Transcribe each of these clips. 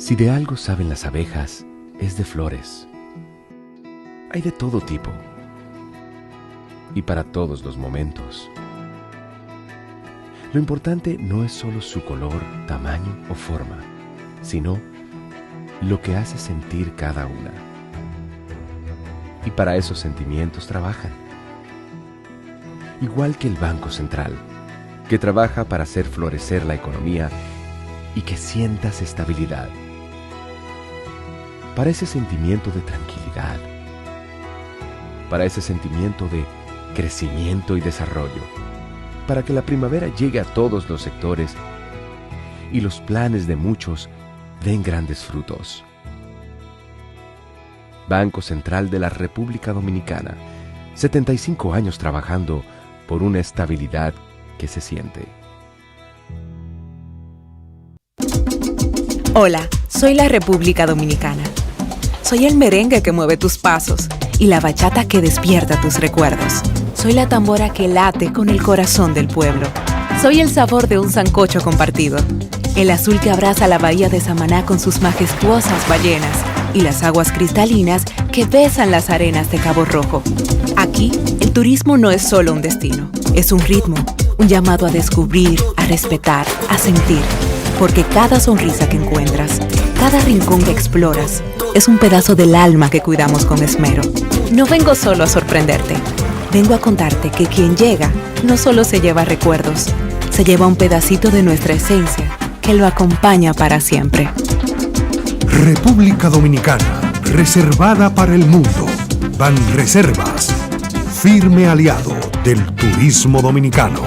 Si de algo saben las abejas, es de flores. Hay de todo tipo y para todos los momentos. Lo importante no es solo su color, tamaño o forma, sino lo que hace sentir cada una. Y para esos sentimientos trabajan. Igual que el Banco Central, que trabaja para hacer florecer la economía y que sientas estabilidad. Para ese sentimiento de tranquilidad. Para ese sentimiento de crecimiento y desarrollo. Para que la primavera llegue a todos los sectores y los planes de muchos den grandes frutos. Banco Central de la República Dominicana, 75 años trabajando por una estabilidad que se siente. Hola, soy la República Dominicana. Soy el merengue que mueve tus pasos y la bachata que despierta tus recuerdos. Soy la tambora que late con el corazón del pueblo. Soy el sabor de un sancocho compartido. El azul que abraza la bahía de Samaná con sus majestuosas ballenas y las aguas cristalinas que besan las arenas de Cabo Rojo. Aquí, el turismo no es solo un destino, es un ritmo, un llamado a descubrir, a respetar, a sentir. Porque cada sonrisa que encuentras, cada rincón que exploras, es un pedazo del alma que cuidamos con esmero. No vengo solo a sorprenderte, vengo a contarte que quien llega no solo se lleva recuerdos, se lleva un pedacito de nuestra esencia que lo acompaña para siempre. República Dominicana, reservada para el mundo. Banreservas, firme aliado del turismo dominicano.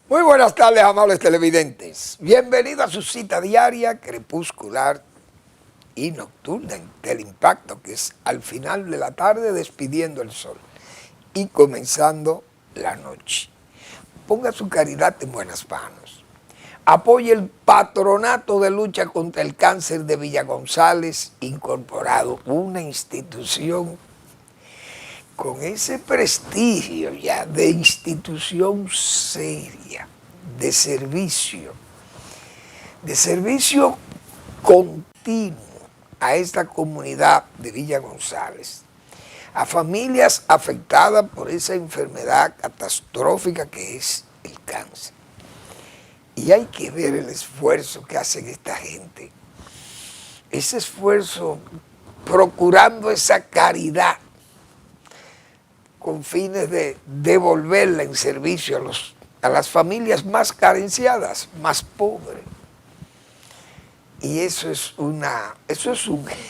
Muy buenas tardes, amables televidentes. Bienvenidos a su cita diaria, crepuscular y nocturna del impacto, que es al final de la tarde despidiendo el sol y comenzando la noche. Ponga su caridad en buenas manos. Apoye el Patronato de Lucha contra el Cáncer de Villa González Incorporado, una institución con ese prestigio ya de institución seria, de servicio continuo a esta comunidad de Villa González, a familias afectadas por esa enfermedad catastrófica que es el cáncer. Y hay que ver el esfuerzo que hacen esta gente, ese esfuerzo procurando esa caridad, con fines de devolverla en servicio a las familias más carenciadas, más pobres. Y eso es un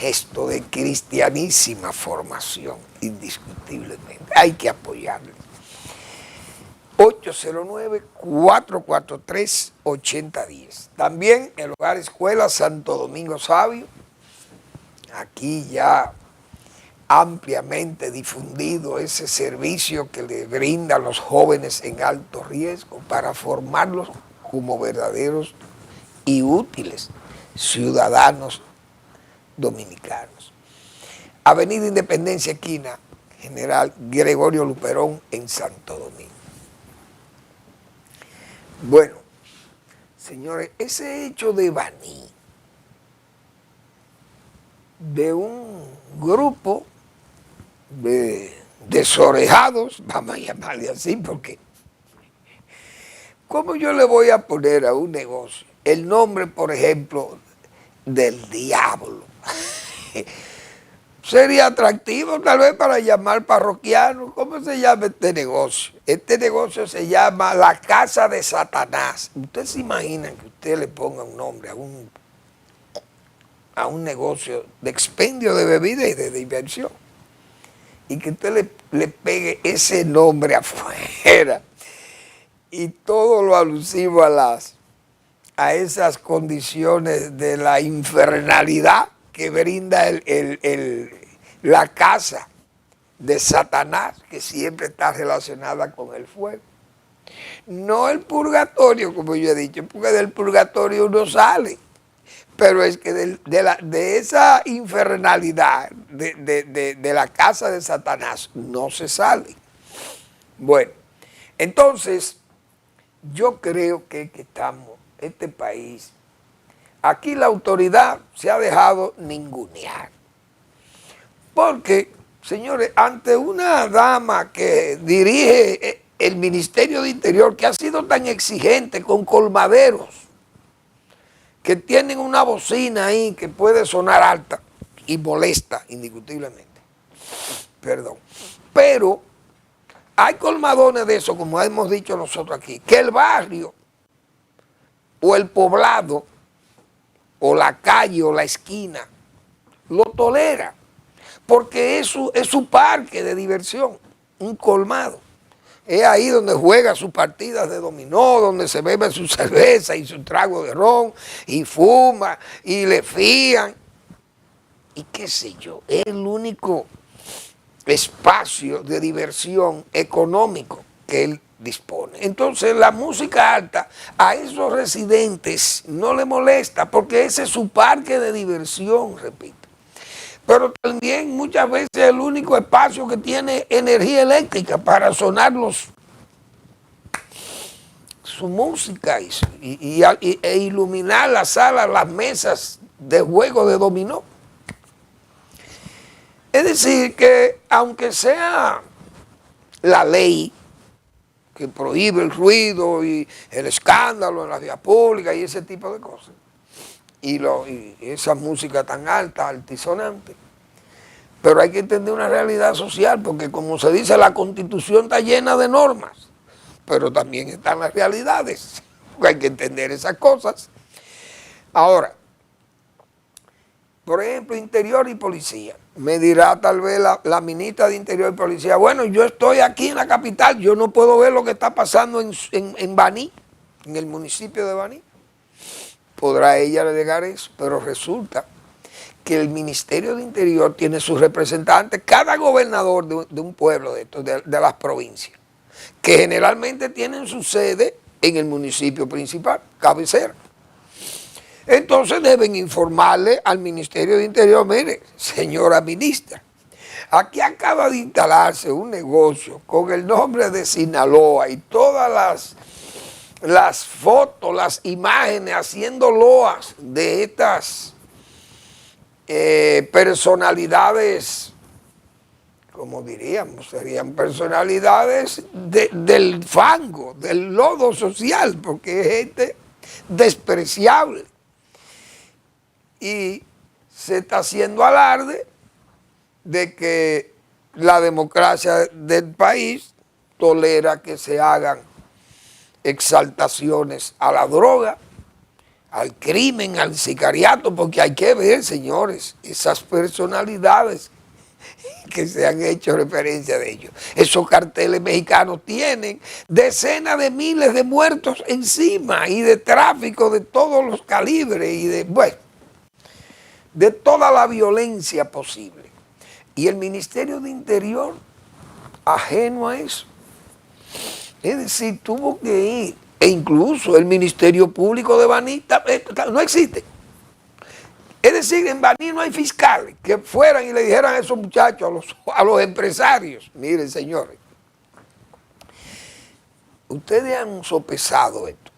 gesto de cristianísima formación, indiscutiblemente. Hay que apoyarle. 809-443-8010. También el Hogar Escuela Santo Domingo Sabio, aquí ya ampliamente difundido ese servicio que le brinda a los jóvenes en alto riesgo para formarlos como verdaderos y útiles ciudadanos dominicanos. Avenida Independencia, esquina General Gregorio Luperón en Santo Domingo. Bueno, señores, ese hecho de Baní, de un grupo de desorejados, vamos a llamarle así, porque ¿cómo yo le voy a poner a un negocio el nombre, por ejemplo, del diablo? Sería atractivo tal vez para llamar parroquiano. ¿Cómo se llama este negocio? Este negocio se llama La Casa de Satanás. Ustedes se imaginan que usted le ponga un nombre a un negocio de expendio de bebida y de diversión, y que usted le pegue ese nombre afuera y todo lo alusivo a esas condiciones de la infernalidad, que brinda la casa de Satanás, que siempre está relacionada con el fuego. No el purgatorio, como yo he dicho, porque del purgatorio uno sale, pero es que de esa infernalidad de la casa de Satanás no se sale. Bueno, entonces yo creo que estamos, este país, aquí la autoridad se ha dejado ningunear, porque, señores, ante una dama que dirige el Ministerio de Interior, que ha sido tan exigente con colmaderos, que tienen una bocina ahí que puede sonar alta y molesta indiscutiblemente, perdón, pero hay colmadones de eso, como hemos dicho nosotros aquí, que el barrio o el poblado o la calle o la esquina lo tolera, porque es su parque de diversión, un colmado. Es ahí donde juega sus partidas de dominó, donde se bebe su cerveza y su trago de ron, y fuma, y le fían, y qué sé yo, es el único espacio de diversión económico que él dispone. Entonces la música alta a esos residentes no le molesta, porque ese es su parque de diversión, repito. Pero también muchas veces es el único espacio que tiene energía eléctrica para sonar su música e iluminar las salas, las mesas de juego de dominó. Es decir, que aunque sea la ley que prohíbe el ruido y el escándalo en las vías públicas y ese tipo de cosas, y esa música tan alta, altisonante, pero hay que entender una realidad social, porque como se dice, la Constitución está llena de normas, pero también están las realidades, hay que entender esas cosas. Ahora, por ejemplo, Interior y Policía, me dirá tal vez la ministra de Interior y Policía, bueno, yo estoy aquí en la capital, yo no puedo ver lo que está pasando en Baní, en el municipio de Baní. Podrá ella alegar eso, pero resulta que el Ministerio de Interior tiene sus representantes, cada gobernador de un pueblo de las provincias, que generalmente tienen su sede en el municipio principal, cabecera. Entonces deben informarle al Ministerio de Interior, mire, señora ministra, aquí acaba de instalarse un negocio con el nombre de Sinaloa y todas las fotos, las imágenes haciendo loas de estas personalidades, como diríamos, serían personalidades del fango, del lodo social, porque es gente despreciable. Y se está haciendo alarde de que la democracia del país tolera que se hagan exaltaciones a la droga, al crimen, al sicariato, porque hay que ver, señores, esas personalidades que se han hecho referencia de ellos. Esos carteles mexicanos tienen decenas de miles de muertos encima y de tráfico de todos los calibres y de toda la violencia posible. Y el Ministerio de Interior, ajeno a eso, es decir, tuvo que ir, e incluso el Ministerio Público de Baní no existe. Es decir, en Baní no hay fiscales que fueran y le dijeran a esos muchachos, a los empresarios, miren señores, ustedes han sopesado esto,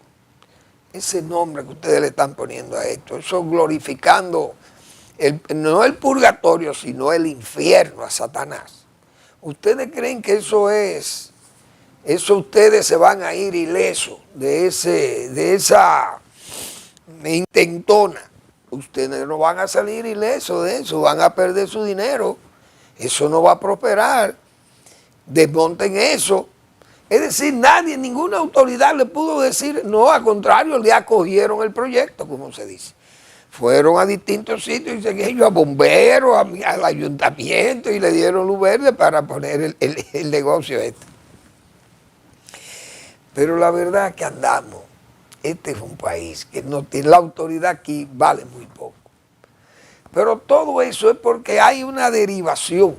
ese nombre que ustedes le están poniendo a esto, eso glorificando no el purgatorio, sino el infierno a Satanás. ¿Ustedes creen que eso ustedes se van a ir ilesos de esa intentona? Ustedes no van a salir ilesos de eso, van a perder su dinero, eso no va a prosperar, desmonten eso. Es decir, nadie, ninguna autoridad le pudo decir, no, al contrario, le acogieron el proyecto, como se dice. Fueron a distintos sitios y seguían a bomberos, al ayuntamiento y le dieron luz verde para poner el negocio este. Pero la verdad que este es un país que no tiene, la autoridad aquí vale muy poco. Pero todo eso es porque hay una derivación.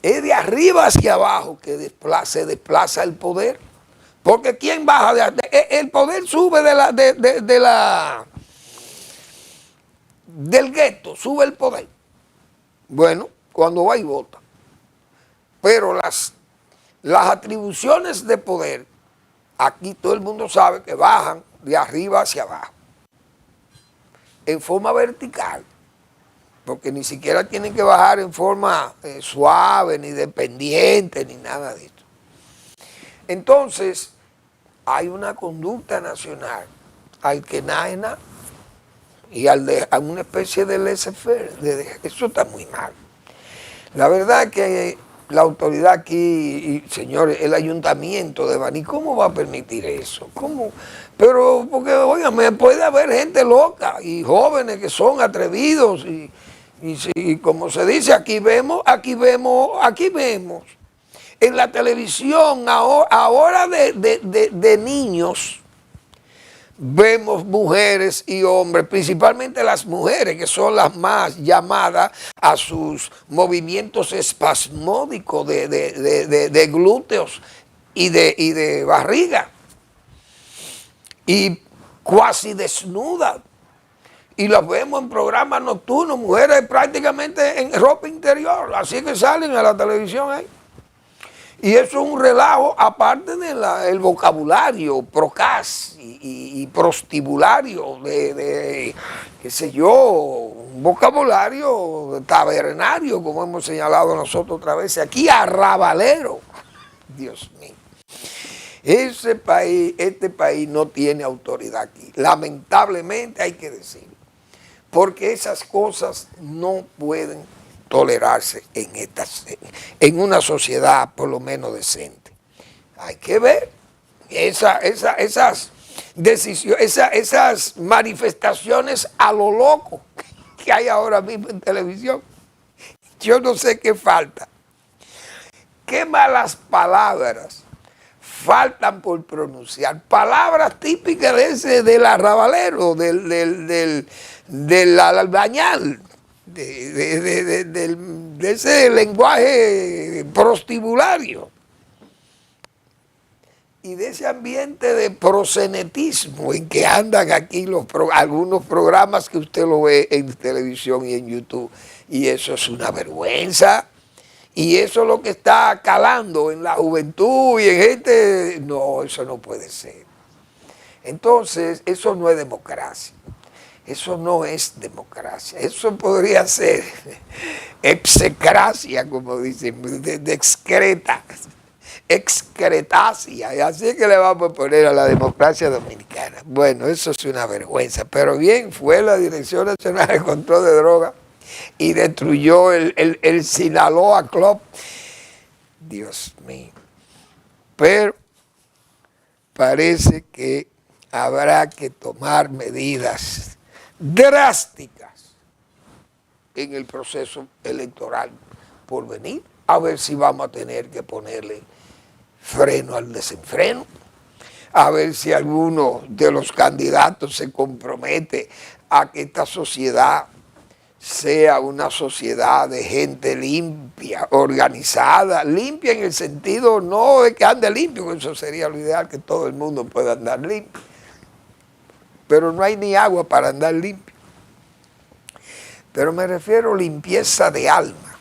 Es de arriba hacia abajo que se desplaza el poder. Porque ¿quién baja? El poder sube del gueto, sube el poder. Bueno, cuando va y vota. Pero las atribuciones de poder, aquí todo el mundo sabe que bajan de arriba hacia abajo. En forma vertical. Porque ni siquiera tienen que bajar en forma suave, ni dependiente, ni nada de esto. Entonces, hay una conducta nacional al que nada y a una especie de laissez-faire. Eso está muy mal. La verdad que la autoridad aquí, y, señores, el ayuntamiento de Baní, ¿cómo va a permitir eso? ¿Cómo? Pero, porque, oigan, puede haber gente loca y jóvenes que son atrevidos y como se dice, aquí vemos en la televisión ahora de niños, vemos mujeres y hombres, principalmente las mujeres, que son las más llamadas a sus movimientos espasmódicos de glúteos y de barriga, y cuasi desnudas. Y las vemos en programas nocturnos, mujeres prácticamente en ropa interior, así que salen a la televisión ahí. Y eso es un relajo, aparte del vocabulario procaz y prostibulario qué sé yo, un vocabulario tabernario, como hemos señalado nosotros otra vez, aquí arrabalero. Dios mío. Este país no tiene autoridad aquí, lamentablemente hay que decirlo. Porque esas cosas no pueden tolerarse en una sociedad por lo menos decente. Hay que ver esas decisiones, esas manifestaciones a lo loco que hay ahora mismo en televisión. Yo no sé qué falta. Qué malas palabras faltan por pronunciar. Palabras típicas del arrabalero, del albañal, de ese lenguaje prostibulario y de ese ambiente de prosenetismo en que andan aquí algunos programas que usted lo ve en televisión y en YouTube, y eso es una vergüenza. Y eso es lo que está calando en la juventud y en gente. No, eso no puede ser. Entonces, eso no es democracia. Eso no es democracia. Eso podría ser execracia, como dicen, de excretacia. Y así que le vamos a poner a la democracia dominicana. Bueno, eso es una vergüenza. Pero bien, fue la Dirección Nacional de Control de Drogas y destruyó el Sinaloa Club. Dios mío. Pero parece que habrá que tomar medidas drásticas en el proceso electoral por venir, a ver si vamos a tener que ponerle freno al desenfreno, a ver si alguno de los candidatos se compromete a que esta sociedad sea una sociedad de gente limpia, organizada, limpia en el sentido no de que ande limpio, eso sería lo ideal, que todo el mundo pueda andar limpio, pero no hay ni agua para andar limpio. Pero me refiero a limpieza de alma,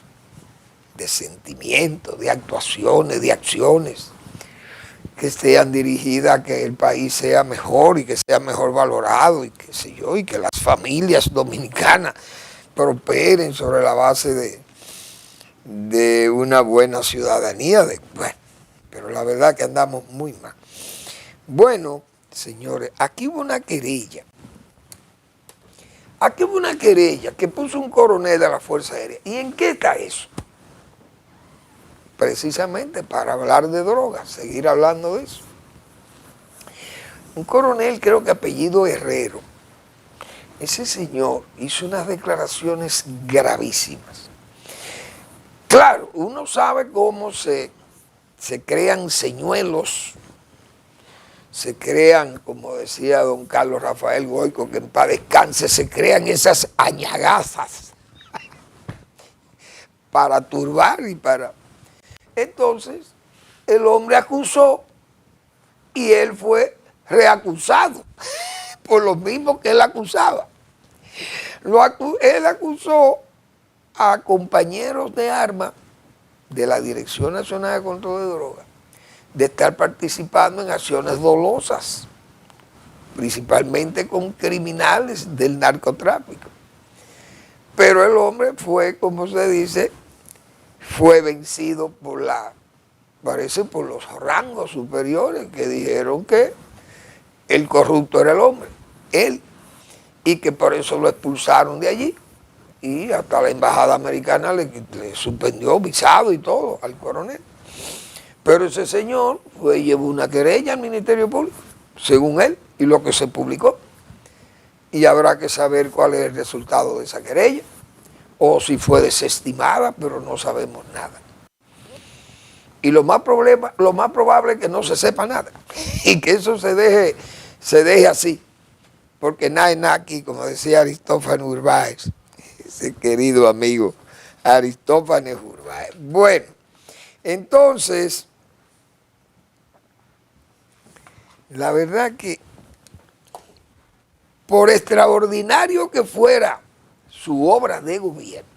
de sentimientos, de actuaciones, de acciones, que sean dirigidas a que el país sea mejor y que sea mejor valorado y qué sé yo, y que las familias dominicanas prosperen sobre la base de una buena ciudadanía. Bueno, pero la verdad que andamos muy mal. Bueno, señores, aquí hubo una querella. Aquí hubo una querella que puso un coronel de la Fuerza Aérea. ¿Y en qué está eso? Precisamente para hablar de drogas, seguir hablando de eso. Un coronel, creo que apellido Herrero. Ese señor hizo unas declaraciones gravísimas. Claro, uno sabe cómo se crean señuelos se crean, como decía don Carlos Rafael Goico, que en paz descanse, se crean esas añagazas para turbar y para... Entonces, el hombre acusó y él fue reacusado por lo mismo que él acusaba. Él acusó a compañeros de armas de la Dirección Nacional de Control de Drogas de estar participando en acciones dolosas, principalmente con criminales del narcotráfico. Pero el hombre fue, como se dice, fue vencido parece por los rangos superiores que dijeron que el corrupto era el hombre, él, y que por eso lo expulsaron de allí. Y hasta la embajada americana le suspendió visado y todo al coronel. Pero ese señor llevó una querella al Ministerio Público, según él, y lo que se publicó. Y habrá que saber cuál es el resultado de esa querella, o si fue desestimada, pero no sabemos nada. Y lo más probable es que no se sepa nada, y que eso se deje así, porque nada es nada aquí, como decía Aristófanes Urbáez, ese querido amigo Aristófanes Urbáez. Bueno, entonces, la verdad que por extraordinario que fuera su obra de gobierno,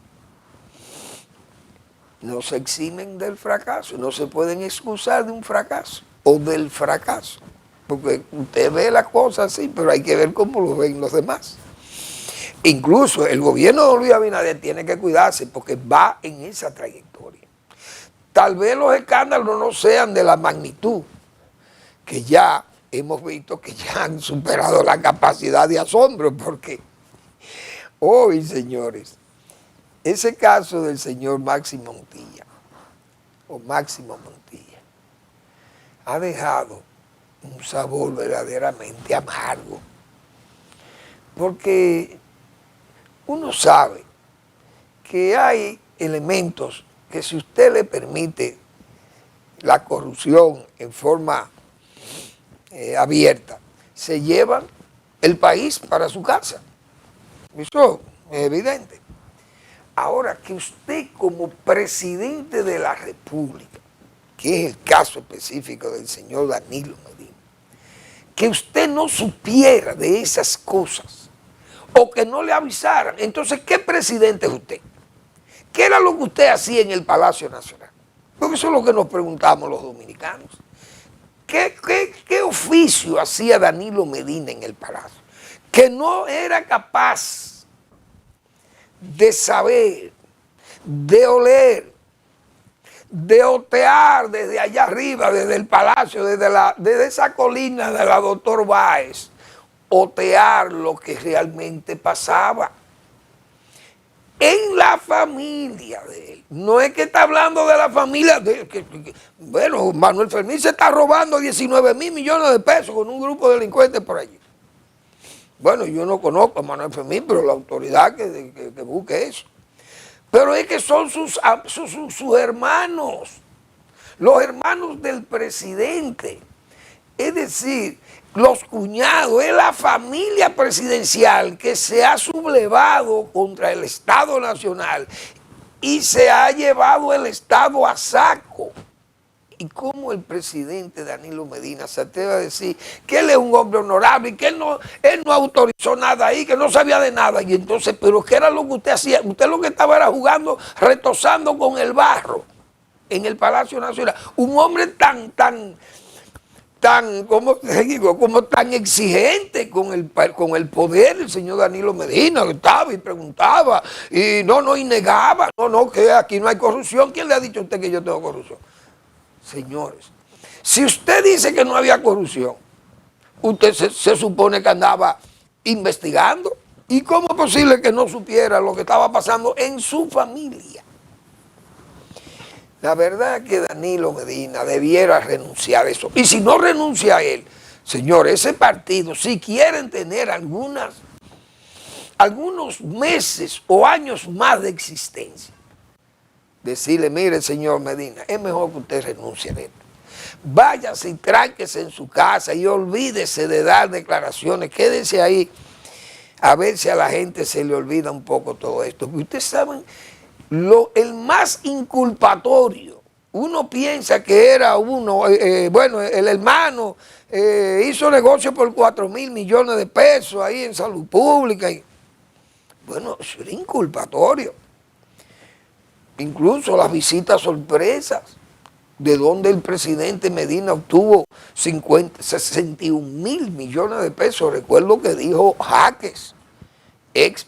no se eximen del fracaso, no se pueden excusar de un fracaso o del fracaso, porque usted ve las cosas así, pero hay que ver cómo lo ven los demás. Incluso el gobierno de Luis Abinader tiene que cuidarse porque va en esa trayectoria. Tal vez los escándalos no sean de la magnitud que ya hemos visto que ya han superado la capacidad de asombro, porque hoy, señores, ese caso del señor Máximo Montilla, ha dejado un sabor verdaderamente amargo, porque uno sabe que hay elementos que si usted le permite la corrupción en forma abierta, se llevan el país para su casa. Eso es evidente. Ahora, que usted como presidente de la República, que es el caso específico del señor Danilo Medina, que usted no supiera de esas cosas o que no le avisaran, entonces, ¿qué presidente es usted? ¿Qué era lo que usted hacía en el Palacio Nacional? Porque eso es lo que nos preguntamos los dominicanos. ¿Qué oficio hacía Danilo Medina en el Palacio? Que no era capaz de saber, de oler, de otear desde allá arriba, desde el Palacio, desde esa colina de la Doctor Báez, otear lo que realmente pasaba en la familia de él. No es que está hablando de la familia de él, bueno, Manuel Fermín se está robando 19.000 millones de pesos con un grupo de delincuentes por allí. Bueno, yo no conozco a Manuel Fermín, pero la autoridad que busque eso. Pero es que son sus hermanos, los hermanos del presidente. Es decir, los cuñados, es la familia presidencial que se ha sublevado contra el Estado Nacional y se ha llevado el Estado a saco. Y cómo el presidente Danilo Medina se atreve a decir que él es un hombre honorable y que él no autorizó nada ahí, que no sabía de nada. Y entonces, ¿pero qué era lo que usted hacía? Usted lo que estaba era jugando, retosando con el barro en el Palacio Nacional. Un hombre tan, ¿cómo te digo? Como tan exigente con el poder del señor Danilo Medina, que estaba y preguntaba, y y negaba, que aquí no hay corrupción. ¿Quién le ha dicho a usted que yo tengo corrupción? Señores, si usted dice que no había corrupción, usted se supone que andaba investigando. ¿Y cómo es posible que no supiera lo que estaba pasando en su familia? La verdad es que Danilo Medina debiera renunciar a eso. Y si no renuncia a él, señor, ese partido, si quieren tener algunos meses o años más de existencia, decirle, mire, señor Medina, es mejor que usted renuncie a esto. váyase y tránquese en su casa y olvídese de dar declaraciones, quédese ahí a ver si a la gente se le olvida un poco todo esto. Porque ustedes saben, el más inculpatorio, uno piensa que era el hermano hizo negocio por 4.000 millones de pesos ahí en salud pública. Bueno, eso era inculpatorio. Incluso las visitas sorpresas, de donde el presidente Medina obtuvo 61.000 millones de pesos. Recuerdo que dijo Jaques, ex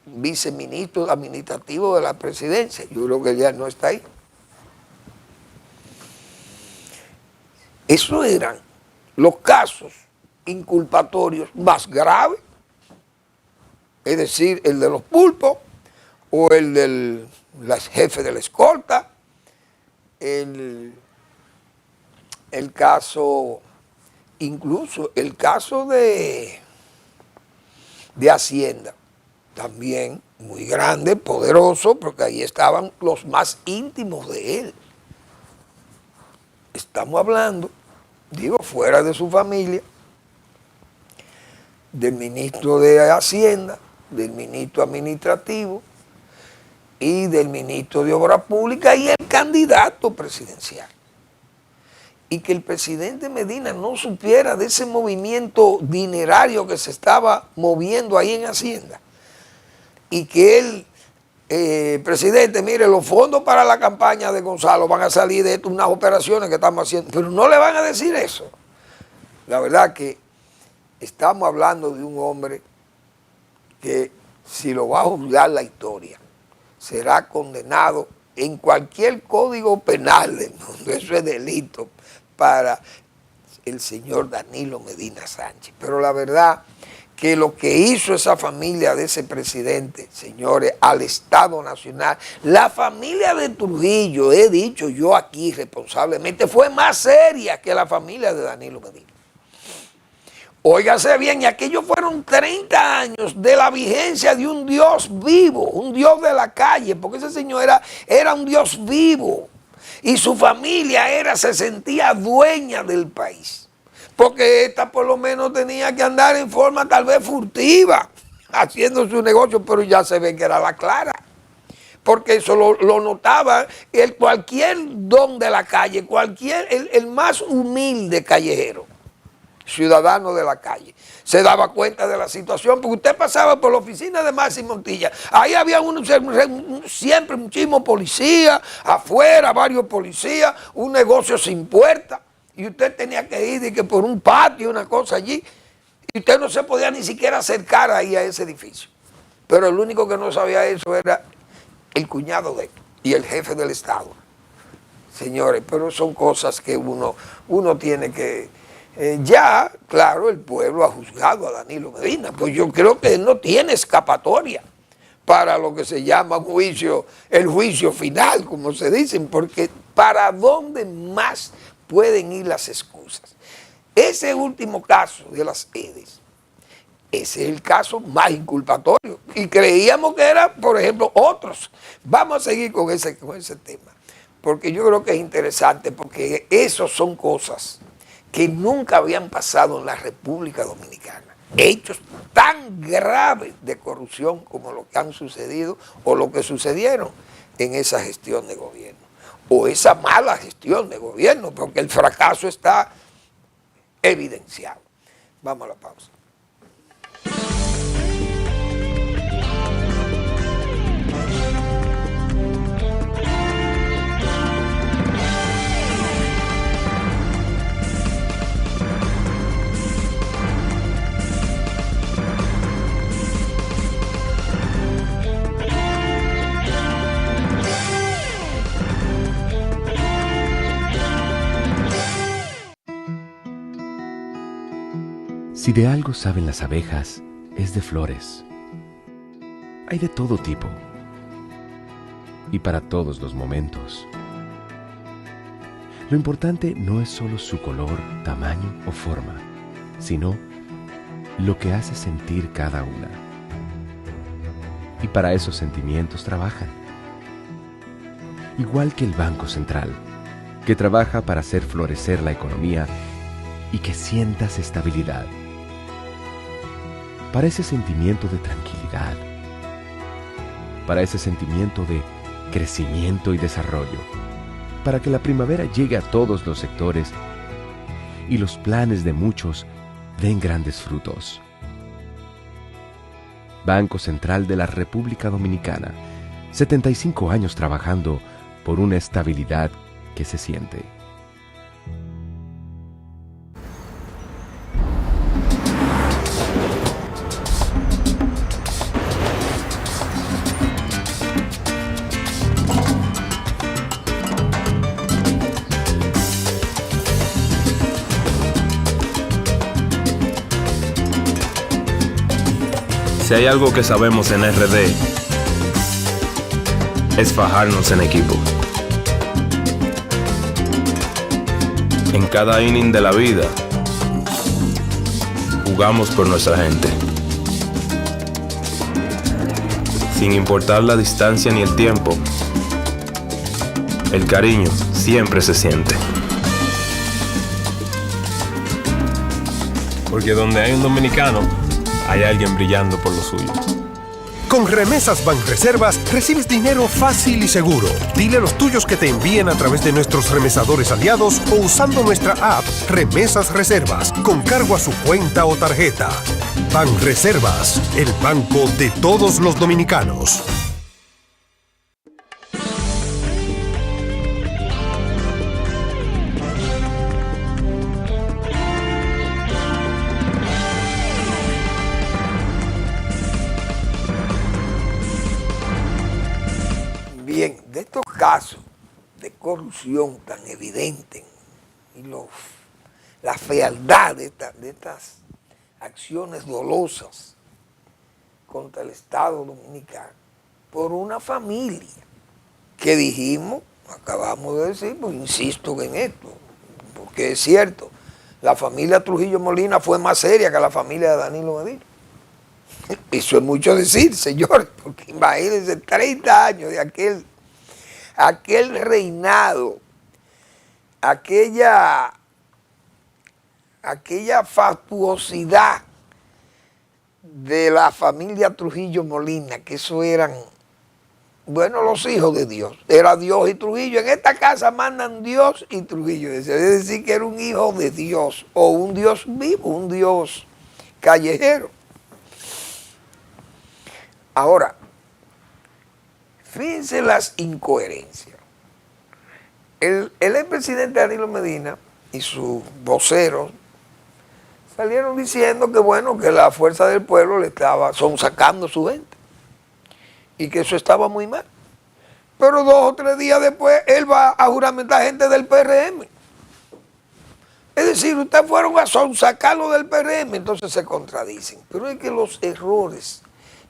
viceministro administrativo de la presidencia. Yo creo que ya no está ahí. Esos eran los casos inculpatorios más graves, es decir, el de los pulpos o el del jefe de la escolta, el caso, incluso el caso de Hacienda, también muy grande, poderoso, porque ahí estaban los más íntimos de él. Estamos hablando, digo, fuera de su familia, del ministro de Hacienda, del ministro administrativo y del ministro de Obras Públicas y el candidato presidencial. Y que el presidente Medina no supiera de ese movimiento dinerario que se estaba moviendo ahí en Hacienda. Y que él, presidente, mire, los fondos para la campaña de Gonzalo van a salir de unas operaciones que estamos haciendo. Pero no le van a decir eso. La verdad que estamos hablando de un hombre que, si lo va a juzgar la historia, será condenado en cualquier código penal del mundo. Eso es delito para el señor Danilo Medina Sánchez. Pero la verdad que lo que hizo esa familia de ese presidente, señores, al Estado Nacional, la familia de Trujillo, he dicho yo aquí responsablemente, fue más seria que la familia de Danilo Medina. Óigase bien, y aquellos fueron 30 años de la vigencia de un Dios vivo, un Dios de la calle, porque ese señor era un Dios vivo y su familia se sentía dueña del país, porque esta por lo menos tenía que andar en forma tal vez furtiva, haciendo su negocio, pero ya se ve que era la clara, porque eso lo notaba cualquier don de la calle, el más humilde callejero, ciudadano de la calle, se daba cuenta de la situación, porque usted pasaba por la oficina de Maxi Montilla, ahí había siempre muchísimos policías, afuera varios policías, un negocio sin puerta, y usted tenía que ir y que por un patio, una cosa allí, y usted no se podía ni siquiera acercar ahí a ese edificio. Pero el único que no sabía eso era el cuñado de él y el jefe del Estado. Señores, pero son cosas que uno tiene que... ya, claro, el pueblo ha juzgado a Danilo Medina, pues yo creo que él no tiene escapatoria para lo que se llama el juicio final, como se dicen, porque ¿para dónde más pueden ir las excusas? Ese último caso de las EDES, ese es el caso más inculpatorio, y creíamos que era, por ejemplo, otros. Vamos a seguir con ese tema, porque yo creo que es interesante, porque esos son cosas que nunca habían pasado en la República Dominicana. Hechos tan graves de corrupción como lo que han sucedido o lo que sucedieron en esa gestión de gobierno. O esa mala gestión de gobierno, porque el fracaso está evidenciado. Vamos a la pausa. Si de algo saben las abejas, es de flores. Hay de todo tipo y para todos los momentos. Lo importante no es solo su color, tamaño o forma, sino lo que hace sentir cada una. Y para esos sentimientos trabajan. Igual que el Banco Central, que trabaja para hacer florecer la economía y que sientas estabilidad. Para ese sentimiento de tranquilidad, para ese sentimiento de crecimiento y desarrollo, para que la primavera llegue a todos los sectores y los planes de muchos den grandes frutos. Banco Central de la República Dominicana, 75 años trabajando por una estabilidad que se siente. Si hay algo que sabemos en RD, es fajarnos en equipo. En cada inning de la vida, jugamos por nuestra gente. Sin importar la distancia ni el tiempo, el cariño siempre se siente. Porque donde hay un dominicano, hay alguien brillando por lo suyo. Con Remesas Banreservas recibes dinero fácil y seguro. Dile a los tuyos que te envíen a través de nuestros remesadores aliados o usando nuestra app Remesas Reservas con cargo a su cuenta o tarjeta. Banreservas, el banco de todos los dominicanos. Bien, de estos casos de corrupción tan evidentes y la fealdad de estas acciones dolosas contra el Estado dominicano por una familia que dijimos, acabamos de decir, pues insisto en esto, porque es cierto, la familia Trujillo Molina fue más seria que la familia de Danilo Medina. Eso es mucho decir, señores, porque imagínense 30 años de aquel reinado, aquella fastuosidad de la familia Trujillo Molina, que eso eran, bueno, los hijos de Dios. Era Dios y Trujillo. En esta casa mandan Dios y Trujillo. Es decir, que era un hijo de Dios, o un Dios vivo, un Dios callejero. Ahora, fíjense las incoherencias. El expresidente Danilo Medina y sus voceros salieron diciendo que bueno, que la fuerza del pueblo le estaba sonsacando su gente y que eso estaba muy mal. Pero 2 o 3 días después él va a juramentar gente del PRM. Es decir, ustedes fueron a sonsacarlo del PRM, entonces se contradicen. Pero es que los errores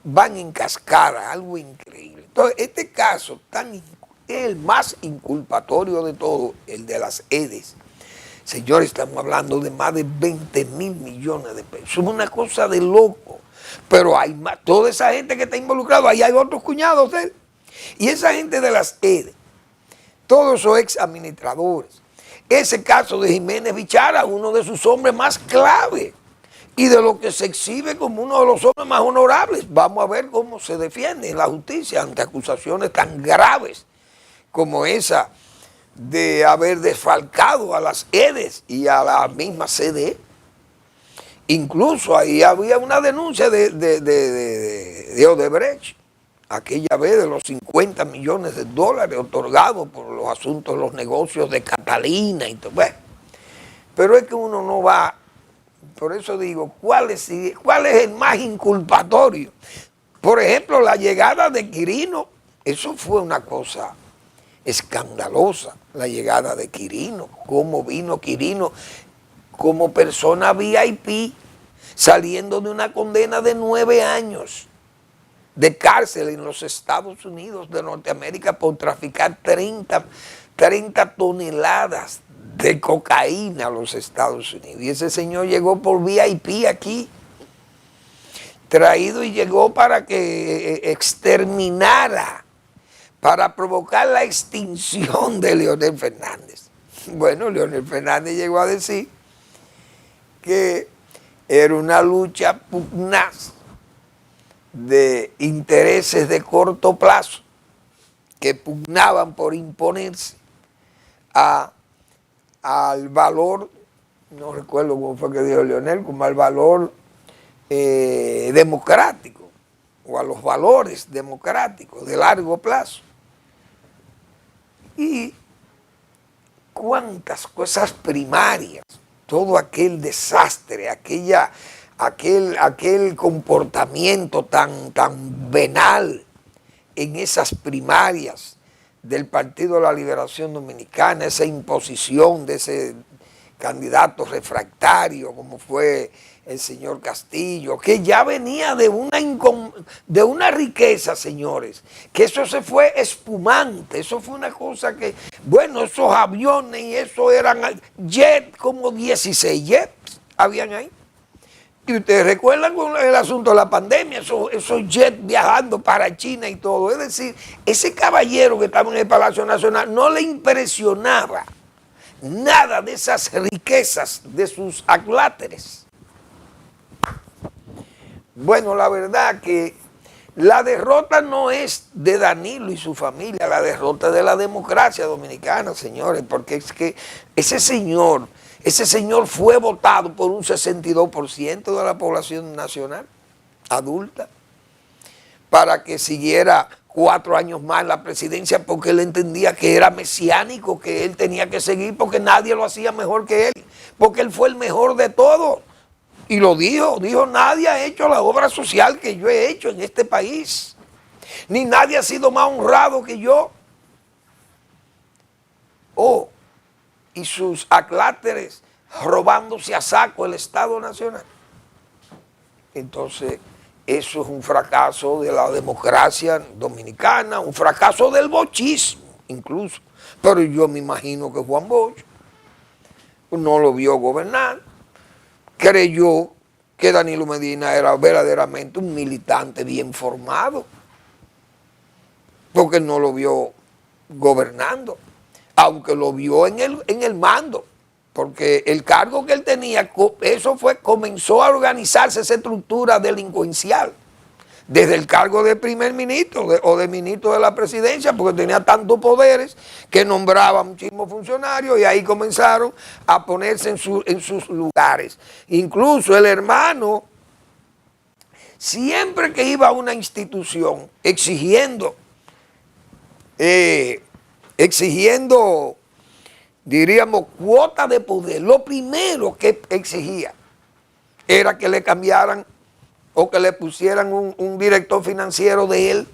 van en cascada, algo increíble. Entonces, este caso es el más inculpatorio de todo, el de las EDES. Señores, estamos hablando de más de 20.000 millones de pesos. Es una cosa de loco. Pero hay más, toda esa gente que está involucrada, ahí hay otros cuñados de él. Y esa gente de las EDES, todos esos ex administradores. Ese caso de Jiménez Bichara, uno de sus hombres más clave. Y de lo que se exhibe como uno de los hombres más honorables. Vamos a ver cómo se defiende en la justicia ante acusaciones tan graves como esa de haber desfalcado a las EDES y a la misma CDE. Incluso ahí había una denuncia de Odebrecht, aquella vez de los 50 millones de dólares otorgados por los asuntos, los negocios de Catalina y todo. Bueno, pero es que uno no va. Por eso digo, ¿cuál es el más inculpatorio? Por ejemplo, la llegada de Quirino, eso fue una cosa escandalosa, la llegada de Quirino, cómo vino Quirino como persona VIP, saliendo de una condena de 9 años de cárcel en los Estados Unidos de Norteamérica por traficar 30 toneladas de cocaína a los Estados Unidos. Y ese señor llegó por VIP aquí, traído y llegó para que exterminara, para provocar la extinción de Leonel Fernández. Bueno, Leonel Fernández llegó a decir que era una lucha pugnaz de intereses de corto plazo que pugnaban por imponerse al valor, no recuerdo cómo fue que dijo Leonel, como al valor democrático o a los valores democráticos de largo plazo. Y cuántas cosas primarias, todo aquel desastre, aquel comportamiento tan venal en esas primarias del Partido de la Liberación Dominicana, esa imposición de ese candidato refractario como fue el señor Castillo, que ya venía de una riqueza, señores, que eso se fue espumante, eso fue una cosa que, bueno, esos aviones y eso eran jets, como 16 jets habían ahí. Y ustedes recuerdan con el asunto de la pandemia, esos jets viajando para China y todo. Es decir, ese caballero que estaba en el Palacio Nacional no le impresionaba nada de esas riquezas de sus acláteres. Bueno, la verdad que la derrota no es de Danilo y su familia, la derrota es de la democracia dominicana, señores, porque es que ese señor fue votado por un 62% de la población nacional adulta para que siguiera 4 años más la presidencia, porque él entendía que era mesiánico, que él tenía que seguir porque nadie lo hacía mejor que él, porque él fue el mejor de todos. Y lo dijo, nadie ha hecho la obra social que yo he hecho en este país, ni nadie ha sido más honrado que yo. Y sus acláteres robándose a saco el Estado Nacional. Entonces, eso es un fracaso de la democracia dominicana, un fracaso del bochismo incluso. Pero yo me imagino que Juan Bosch no lo vio gobernar, creyó que Danilo Medina era verdaderamente un militante bien formado, porque no lo vio gobernando, aunque lo vio en el mando, porque el cargo que él tenía, comenzó a organizarse esa estructura delincuencial, desde el cargo de primer ministro o de ministro de la presidencia, porque tenía tantos poderes que nombraba muchísimos funcionarios y ahí comenzaron a ponerse en sus lugares. Incluso el hermano, siempre que iba a una institución exigiendo, diríamos, cuota de poder, lo primero que exigía era que le cambiaran o que le pusieran un director financiero de él,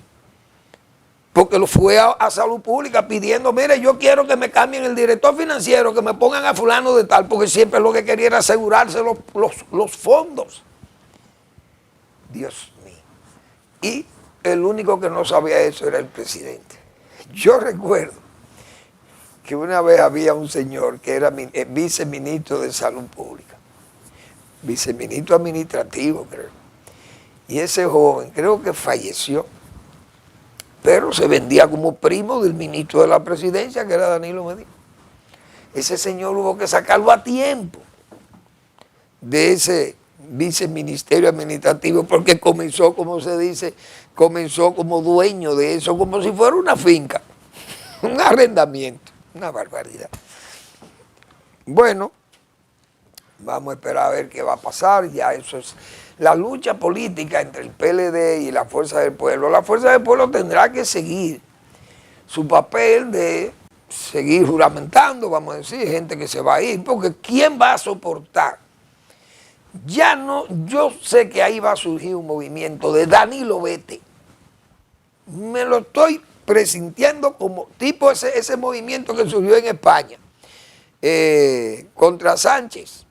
porque lo fue a salud pública pidiendo, mire, yo quiero que me cambien el director financiero, que me pongan a fulano de tal, porque siempre lo que quería era asegurarse los fondos. Dios mío. Y el único que no sabía eso era el presidente. Yo recuerdo que una vez había un señor que era viceministro de salud pública, viceministro administrativo, creo. Y ese joven creo que falleció, pero se vendía como primo del ministro de la presidencia, que era Danilo Medina. Ese señor hubo que sacarlo a tiempo de ese viceministerio administrativo, porque comenzó, como se dice, comenzó como dueño de eso, como si fuera una finca, un arrendamiento, una barbaridad. Bueno, vamos a esperar a ver qué va a pasar. Ya eso es la lucha política entre el PLD y la Fuerza del Pueblo. La Fuerza del Pueblo tendrá que seguir su papel de seguir juramentando, vamos a decir, gente que se va a ir, porque ¿quién va a soportar? Ya no, yo sé que ahí va a surgir un movimiento de Danilo vete. Me lo estoy presintiendo como tipo ese movimiento que surgió en España contra Sánchez,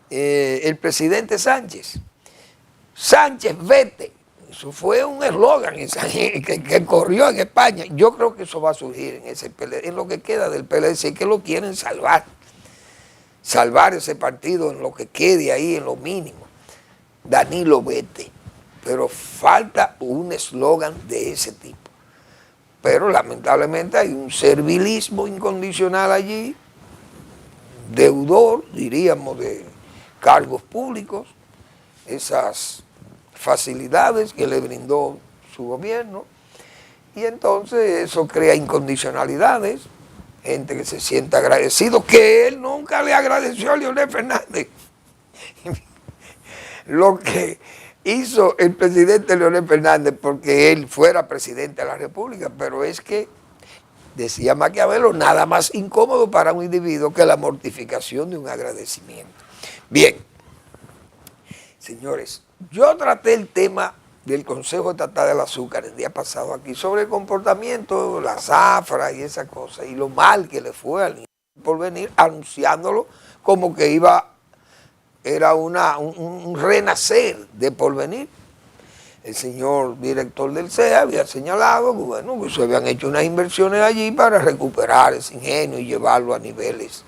el presidente Sánchez. Sánchez, vete. Eso fue un eslogan que corrió en España. Yo creo que eso va a surgir en ese PLD, en lo que queda del PLD, si es que lo quieren salvar. Salvar ese partido en lo que quede ahí, en lo mínimo. Danilo, vete. Pero falta un eslogan de ese tipo. Pero lamentablemente hay un servilismo incondicional allí deudor, diríamos, de cargos públicos, esas facilidades que le brindó su gobierno, y entonces eso crea incondicionalidades, gente que se siente agradecido, que él nunca le agradeció a Leonel Fernández. Lo que hizo el presidente Leonel Fernández porque él fuera presidente de la República, pero es que, decía Maquiavelo, nada más incómodo para un individuo que la mortificación de un agradecimiento. Bien, señores, yo traté el tema del Consejo Estatal del Azúcar el día pasado aquí sobre el comportamiento, la zafra y esa cosa, y lo mal que le fue al Porvenir, anunciándolo como que era un renacer de Porvenir. El señor director del CEA había señalado que, bueno, que se habían hecho unas inversiones allí para recuperar ese ingenio y llevarlo a niveles,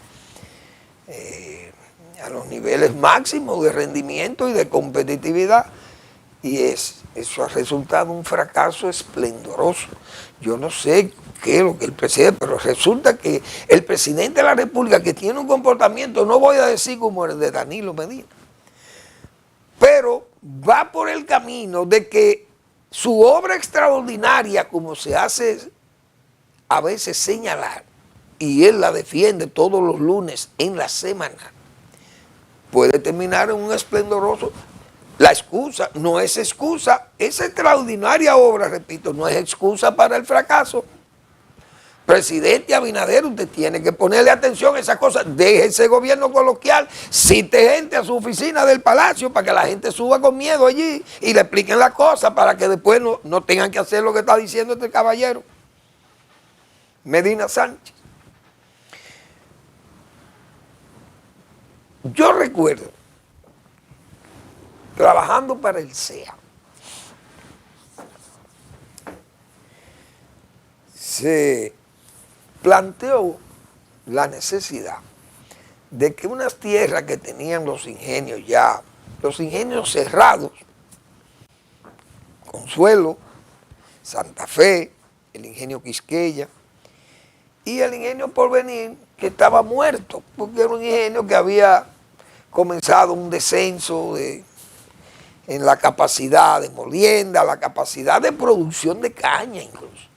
a los niveles máximos de rendimiento y de competitividad. Y eso ha resultado un fracaso esplendoroso. Yo no sé qué es lo que el presidente, pero resulta que el presidente de la República, que tiene un comportamiento, no voy a decir como el de Danilo Medina, pero va por el camino de que su obra extraordinaria, como se hace a veces señalar, y él la defiende todos los lunes en la semana, puede terminar en un esplendoroso. La excusa no es excusa, esa extraordinaria obra, repito, no es excusa para el fracaso. Presidente Abinader, usted tiene que ponerle atención a esas cosas, deje ese gobierno coloquial, cite gente a su oficina del Palacio para que la gente suba con miedo allí y le expliquen las cosas para que después no tengan que hacer lo que está diciendo este caballero, Medina Sánchez. Yo recuerdo, trabajando para el CEA, se planteó la necesidad de que unas tierras que tenían los ingenios ya, los ingenios cerrados, Consuelo, Santa Fe, el ingenio Quisqueya y el ingenio Porvenir, que estaba muerto, porque era un ingenio que había comenzado un descenso en la capacidad de molienda, la capacidad de producción de caña incluso.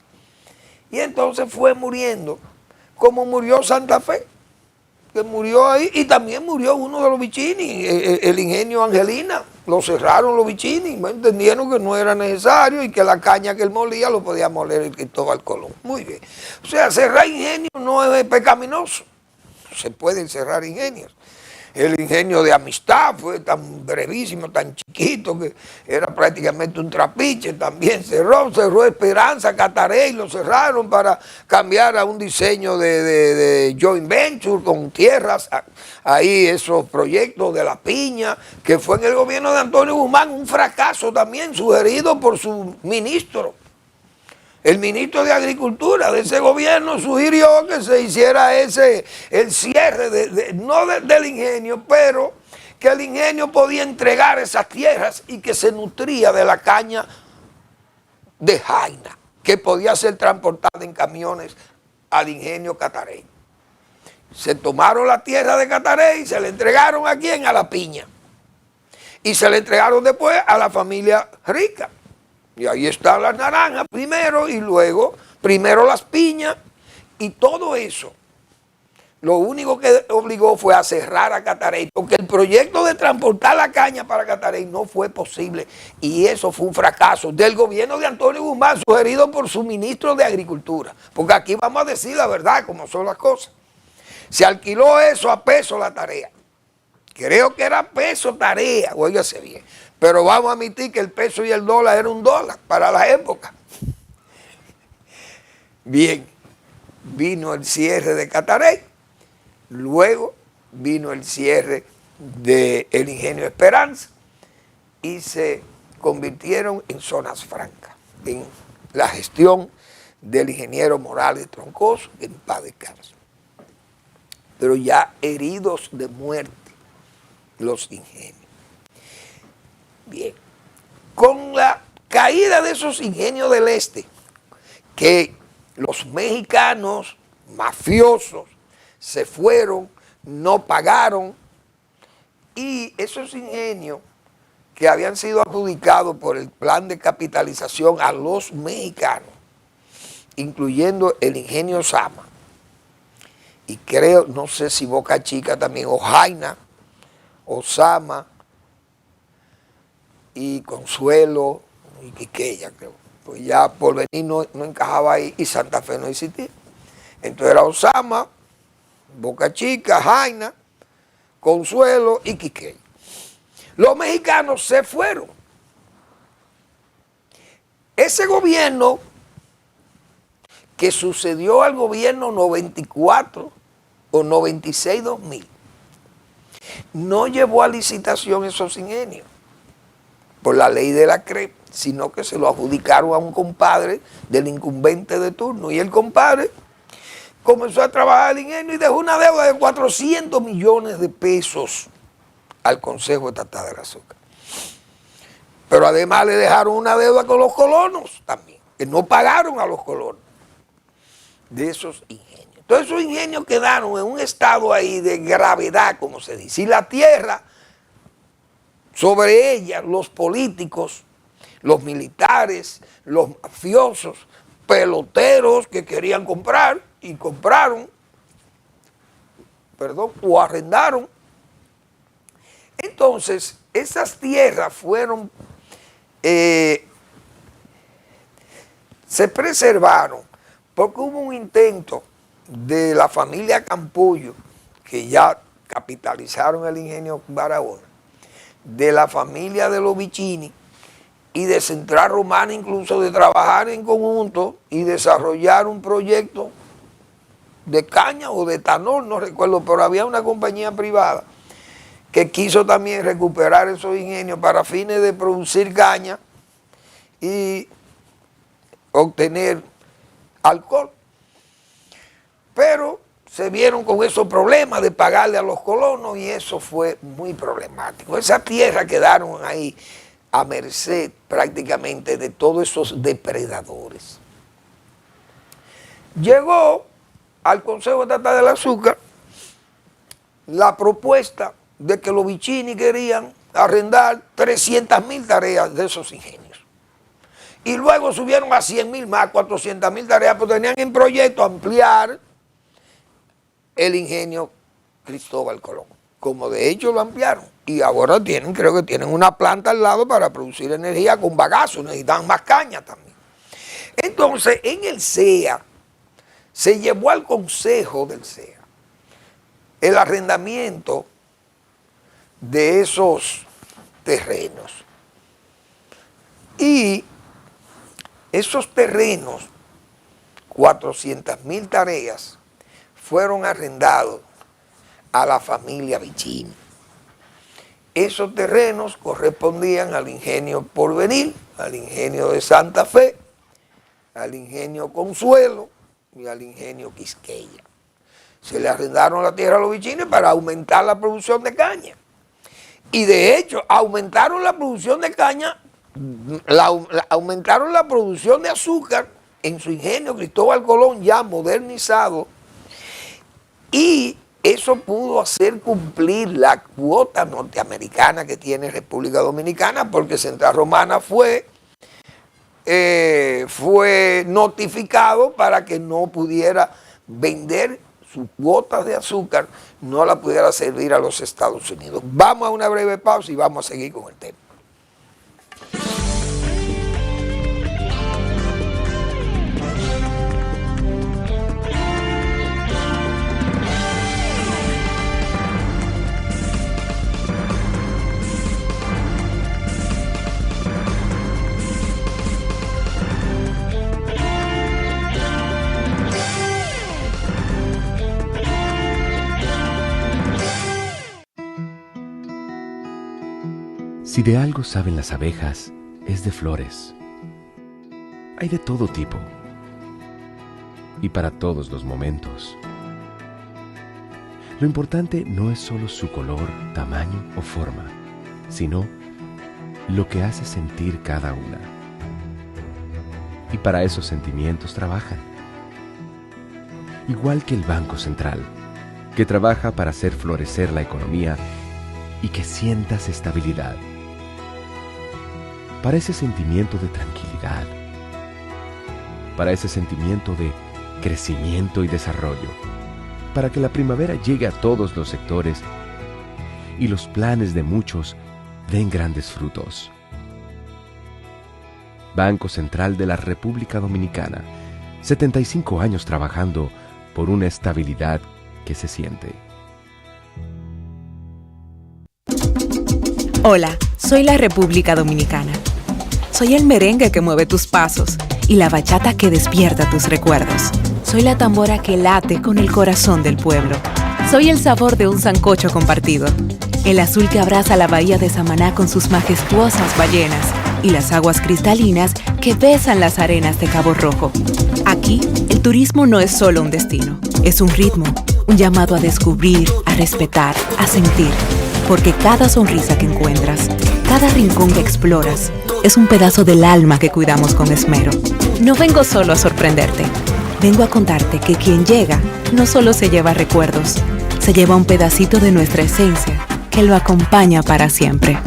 Y entonces fue muriendo, como murió Santa Fe, que murió ahí, y también murió uno de los Vicini, el ingenio Angelina, lo cerraron los Vicini, entendieron que no era necesario y que la caña que él molía lo podía moler el Cristóbal Colón. Muy bien. O sea, cerrar ingenios no es pecaminoso, se pueden cerrar ingenios. El ingenio de Amistad fue tan brevísimo, tan chiquito, que era prácticamente un trapiche, también cerró Esperanza, Catarey, lo cerraron para cambiar a un diseño de joint venture con tierras, ahí esos proyectos de La Piña, que fue en el gobierno de Antonio Guzmán, un fracaso también sugerido por su ministro. El ministro de Agricultura de ese gobierno sugirió que se hiciera el cierre, no del ingenio, pero que el ingenio podía entregar esas tierras y que se nutría de la caña de Jaina, que podía ser transportada en camiones al ingenio Catarey. Se tomaron la tierra de Catarey y se le entregaron a quién, a La Piña. Y se le entregaron después a la familia rica. Y ahí están las naranjas primero y luego, primero las piñas y todo eso. Lo único que obligó fue a cerrar a Catarey, porque el proyecto de transportar la caña para Catarey no fue posible y eso fue un fracaso del gobierno de Antonio Guzmán, sugerido por su ministro de Agricultura. Porque aquí vamos a decir la verdad, como son las cosas. Se alquiló eso a peso la tarea. Creo que era peso tarea, óigase bien. Pero vamos a admitir que el peso y el dólar era $1 para la época. Bien, vino el cierre de Catarey, luego vino el cierre del ingenio Esperanza y se convirtieron en zonas francas, en la gestión del ingeniero Morales Troncoso, en paz descanse. Pero ya heridos de muerte los ingenios. Bien, con la caída de esos ingenios del este, que los mexicanos mafiosos se fueron no pagaron, y esos ingenios que habían sido adjudicados por el plan de capitalización a los mexicanos, incluyendo el ingenio Osama, y creo, no sé si Boca Chica también, o Jaina, Osama y Consuelo y Quiqueya, creo. Pues ya Porvenir no encajaba ahí y Santa Fe no existía. Entonces era Osama, Boca Chica, Jaina, Consuelo y Quiqueya. Los mexicanos se fueron. Ese gobierno que sucedió al gobierno 94 o 96-2000 no llevó a licitación esos ingenios por la ley de la CREP, sino que se lo adjudicaron a un compadre del incumbente de turno, y el compadre comenzó a trabajar el ingenio y dejó una deuda de 400 millones de pesos al Consejo Estatal del Azúcar. Pero además le dejaron una deuda con los colonos también, que no pagaron a los colonos de esos ingenios. Todos esos ingenios quedaron en un estado ahí de gravedad, como se dice, y la tierra, sobre ella, los políticos, los militares, los mafiosos, peloteros que querían comprar y compraron, o arrendaron. Entonces, esas tierras fueron, se preservaron porque hubo un intento de la familia Campullo, que ya capitalizaron el ingenio Barahona, de la familia de los Vicini y de Central Romana, incluso de trabajar en conjunto y desarrollar un proyecto de caña o de etanol, no recuerdo, pero había una compañía privada que quiso también recuperar esos ingenios para fines de producir caña y obtener alcohol. Pero se vieron con esos problemas de pagarle a los colonos y eso fue muy problemático. Esas tierras quedaron ahí a merced prácticamente de todos esos depredadores. Llegó al Consejo Estatal del Azúcar la propuesta de que los Vicini querían arrendar 300.000 tareas de esos ingenios. Y luego subieron a 100.000 más, 400.000 tareas, porque tenían en proyecto ampliar el ingenio Cristóbal Colón, como de hecho lo ampliaron. Y ahora creo que tienen una planta al lado para producir energía con bagazo, necesitan más caña también. Entonces, en el CEA, se llevó al consejo del CEA el arrendamiento de esos terrenos. Y esos terrenos, 400.000 tareas, fueron arrendados a la familia Vicini. Esos terrenos correspondían al ingenio Porvenir, al ingenio de Santa Fe, al ingenio Consuelo y al ingenio Quisqueya. Se le arrendaron la tierra a los Vicini para aumentar la producción de caña. Y de hecho, aumentaron la producción de caña, aumentaron la producción de azúcar en su ingenio Cristóbal Colón ya modernizado, y eso pudo hacer cumplir la cuota norteamericana que tiene República Dominicana, porque Central Romana fue notificado para que no pudiera vender sus cuotas de azúcar, no la pudiera servir a los Estados Unidos. Vamos a una breve pausa y vamos a seguir con el tema. Si de algo saben las abejas, es de flores. Hay de todo tipo y para todos los momentos. Lo importante no es solo su color, tamaño o forma, sino lo que hace sentir cada una. Y para esos sentimientos trabajan. Igual que el Banco Central, que trabaja para hacer florecer la economía y que sientas estabilidad. Para ese sentimiento de tranquilidad, para ese sentimiento de crecimiento y desarrollo, para que la primavera llegue a todos los sectores y los planes de muchos den grandes frutos. Banco Central de la República Dominicana, 75 años trabajando por una estabilidad que se siente. Hola, soy la República Dominicana. Soy el merengue que mueve tus pasos y la bachata que despierta tus recuerdos. Soy la tambora que late con el corazón del pueblo. Soy el sabor de un sancocho compartido, el azul que abraza la bahía de Samaná con sus majestuosas ballenas y las aguas cristalinas que besan las arenas de Cabo Rojo. Aquí, el turismo no es solo un destino, es un ritmo, un llamado a descubrir, a respetar, a sentir. Porque cada sonrisa que encuentras, cada rincón que exploras, es un pedazo del alma que cuidamos con esmero. No vengo solo a sorprenderte, vengo a contarte que quien llega no solo se lleva recuerdos, se lleva un pedacito de nuestra esencia que lo acompaña para siempre.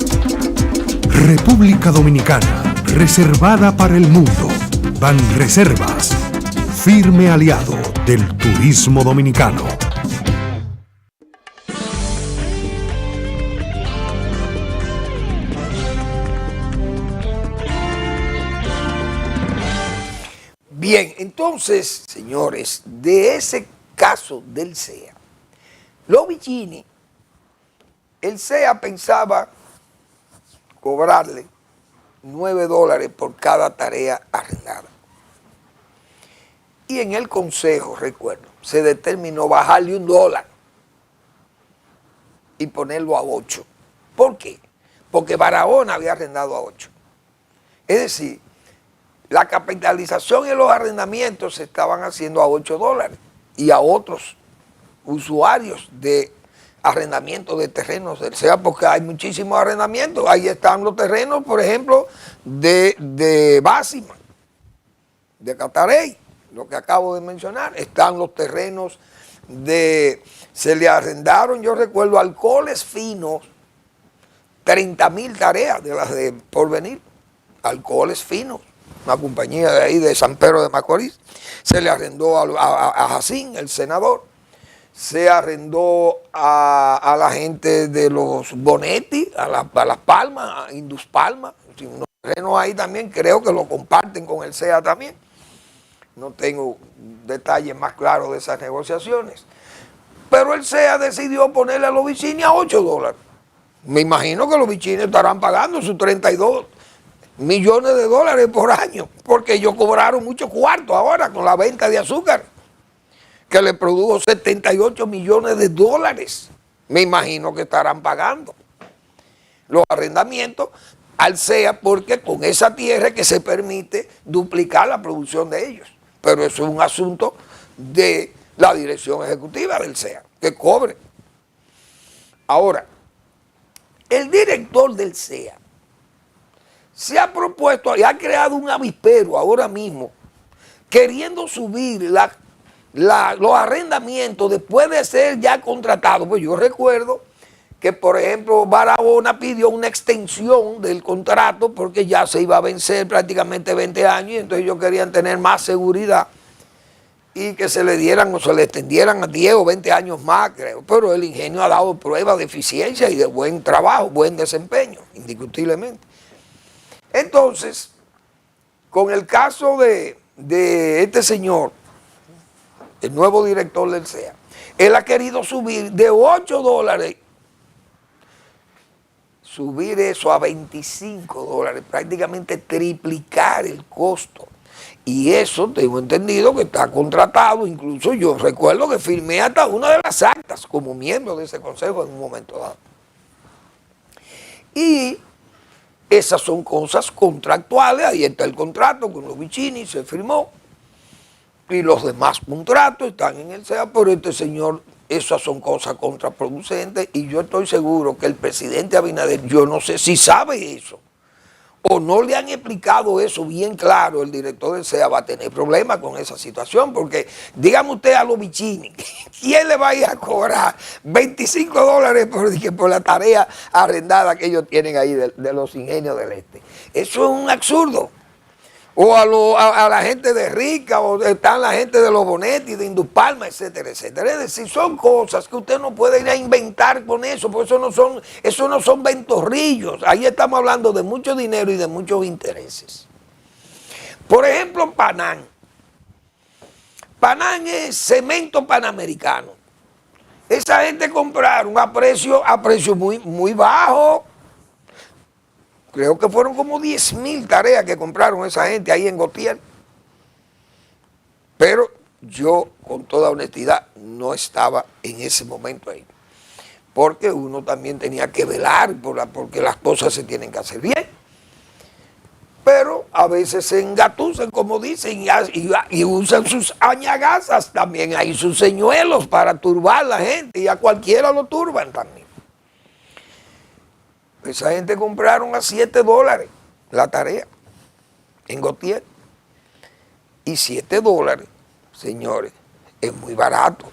República Dominicana, reservada para el mundo. Banreservas, firme aliado del turismo dominicano. Bien, entonces, señores, de ese caso del CEA, Lovicini, el CEA pensaba cobrarle $9 por cada tarea arrendada. Y en el consejo, recuerdo, se determinó bajarle $1 y ponerlo a 8. ¿Por qué? Porque Barahona había arrendado a 8. Es decir, la capitalización en los arrendamientos se estaban haciendo a $8 y a otros usuarios de arrendamiento de terrenos del CEA, porque hay muchísimos arrendamientos. Ahí están los terrenos, por ejemplo, de Básima, de Catarey, lo que acabo de mencionar. Están los terrenos se le arrendaron, yo recuerdo, Alcoholes Finos, 30.000 tareas de las de Porvenir, Alcoholes Finos, una compañía de ahí de San Pedro de Macorís. Se le arrendó a Jacín, el senador. Se arrendó a la gente de los Bonetti, a Las Palmas, a Indus Palma. Unos terrenos ahí también, creo que lo comparten con el CEA también. No tengo detalles más claros de esas negociaciones. Pero el CEA decidió ponerle a Lovicini a $8. Me imagino que los Lovicini estarán pagando sus 32 millones de dólares por año, porque ellos cobraron mucho cuarto ahora con la venta de azúcar, que le produjo 78 millones de dólares. Me imagino que estarán pagando los arrendamientos al CEA, porque con esa tierra es que se permite duplicar la producción de ellos. Pero eso es un asunto de la dirección ejecutiva del CEA, que cobre. Ahora, el director del CEA se ha propuesto y ha creado un avispero ahora mismo, queriendo subir los arrendamientos después de ser ya contratado. Pues yo recuerdo que, por ejemplo, Barahona pidió una extensión del contrato porque ya se iba a vencer prácticamente 20 años y entonces ellos querían tener más seguridad y que se le dieran o se le extendieran a 10 o 20 años más, creo. Pero el ingenio ha dado pruebas de eficiencia y de buen trabajo, buen desempeño, indiscutiblemente. Entonces, con el caso de este señor, el nuevo director del CEA, él ha querido subir de $8, subir eso a $25, prácticamente triplicar el costo. Y eso tengo entendido que está contratado, incluso yo recuerdo que firmé hasta una de las actas como miembro de ese consejo en un momento dado. Y esas son cosas contractuales, ahí está el contrato con Lovicini, se firmó, y los demás contratos están en el CEA, pero este señor, esas son cosas contraproducentes, y yo estoy seguro que el presidente Abinader, yo no sé si sabe eso, o no le han explicado eso bien claro, el director del SEA va a tener problemas con esa situación, porque dígame usted a los bichini, ¿quién le va a ir a cobrar $25 por la tarea arrendada que ellos tienen ahí de los ingenios del este? Eso es un absurdo. O a la gente de Rica, o están la gente de Los Bonetti, de Indupalma, etcétera, etcétera. Es decir, son cosas que usted no puede ir a inventar con eso, porque eso no son ventorrillos. Ahí estamos hablando de mucho dinero y de muchos intereses. Por ejemplo, Panam. Panam es cemento panamericano. Esa gente compraron a precio muy, muy bajo. Creo que fueron como 10,000 tareas que compraron esa gente ahí en Gautier. Pero yo, con toda honestidad, no estaba en ese momento ahí. Porque uno también tenía que velar porque las cosas se tienen que hacer bien. Pero a veces se engatusan, como dicen, y usan sus añagazas también. Hay sus señuelos para turbar a la gente, y a cualquiera lo turban también. Esa gente compraron a $7 la tarea en Gautier. Y $7, señores, es muy barato.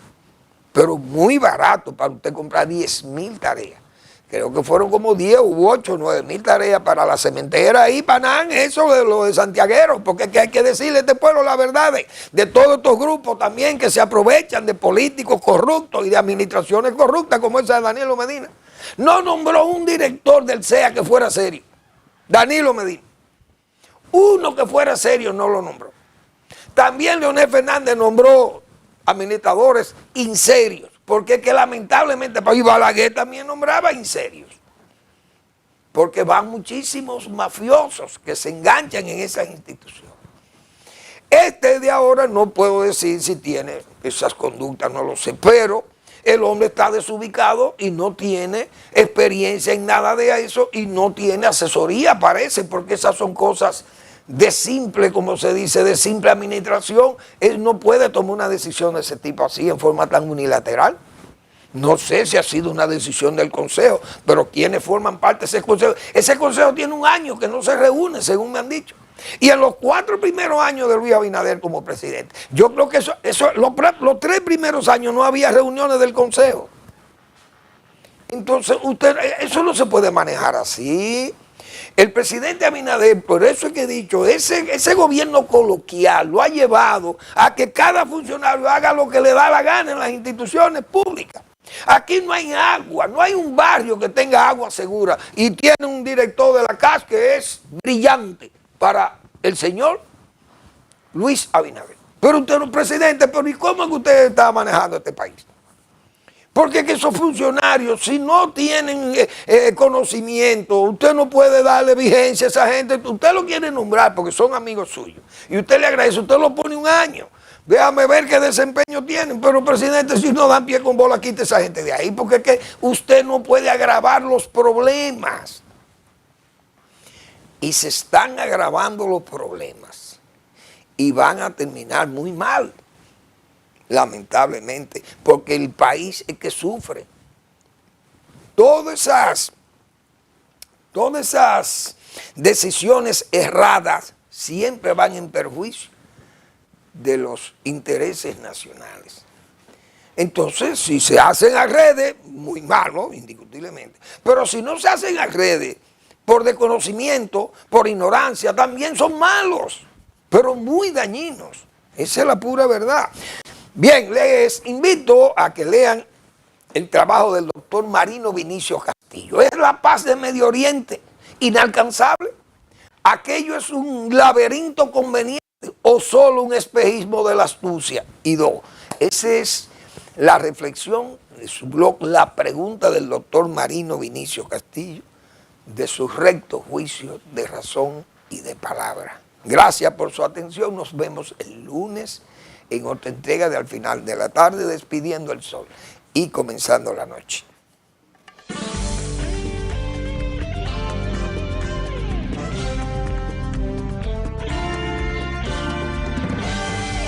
Pero muy barato para usted comprar 10,000 tareas. Creo que fueron como 10 u 8 o 9,000 tareas para la cementera ahí, Panam, eso de los de santiagueros, porque hay que decirle a este pueblo la verdad de todos estos grupos también que se aprovechan de políticos corruptos y de administraciones corruptas como esa de Danilo Medina. No nombró un director del SEA que fuera serio, Danilo Medina. Uno que fuera serio no lo nombró. También Leonel Fernández nombró administradores inserios, porque es que lamentablemente y Balaguer también nombraba inserios, porque van muchísimos mafiosos que se enganchan en esas instituciones. Este de ahora no puedo decir si tiene esas conductas, no lo sé, pero el hombre está desubicado y no tiene experiencia en nada de eso y no tiene asesoría, parece, porque esas son cosas de simple, como se dice, de simple administración. Él no puede tomar una decisión de ese tipo así, en forma tan unilateral. No sé si ha sido una decisión del Consejo, pero ¿quiénes forman parte de ese Consejo? Ese Consejo tiene un año que no se reúne, según me han dicho. Y en los 4 primeros años de Luis Abinader como presidente, yo creo que los 3 primeros años no había reuniones del Consejo. Entonces, eso no se puede manejar así. El presidente Abinader, por eso es que he dicho, ese gobierno coloquial lo ha llevado a que cada funcionario haga lo que le da la gana en las instituciones públicas. Aquí no hay agua, no hay un barrio que tenga agua segura y tiene un director de la CAS que es brillante para el señor Luis Abinader. Pero usted no es presidente, pero ¿y cómo es que usted está manejando este país? Porque es que esos funcionarios, si no tienen conocimiento, usted no puede darle vigencia a esa gente. Usted lo quiere nombrar porque son amigos suyos. Y usted le agradece, usted lo pone un año. Déjame ver qué desempeño tienen. Pero, presidente, si no dan pie con bola, quite a esa gente de ahí. Porque es que usted no puede agravar los problemas. Y se están agravando los problemas. Y van a terminar muy mal. Lamentablemente, porque el país es que sufre. Todas esas decisiones erradas siempre van en perjuicio de los intereses nacionales. Entonces, si se hacen a redes, muy malo, indiscutiblemente. Pero si no se hacen a redes por desconocimiento, por ignorancia, también son malos, pero muy dañinos. Esa es la pura verdad. Bien, les invito a que lean el trabajo del doctor Marino Vinicio Castillo. ¿Es la paz de Medio Oriente inalcanzable? ¿Aquello es un laberinto conveniente o solo un espejismo de la astucia? Y dos, esa es la reflexión de su blog, La Pregunta del doctor Marino Vinicio Castillo, de su recto juicio de razón y de palabra. Gracias por su atención. Nos vemos el lunes en otra entrega de Al Final de la Tarde, despidiendo el sol y comenzando la noche.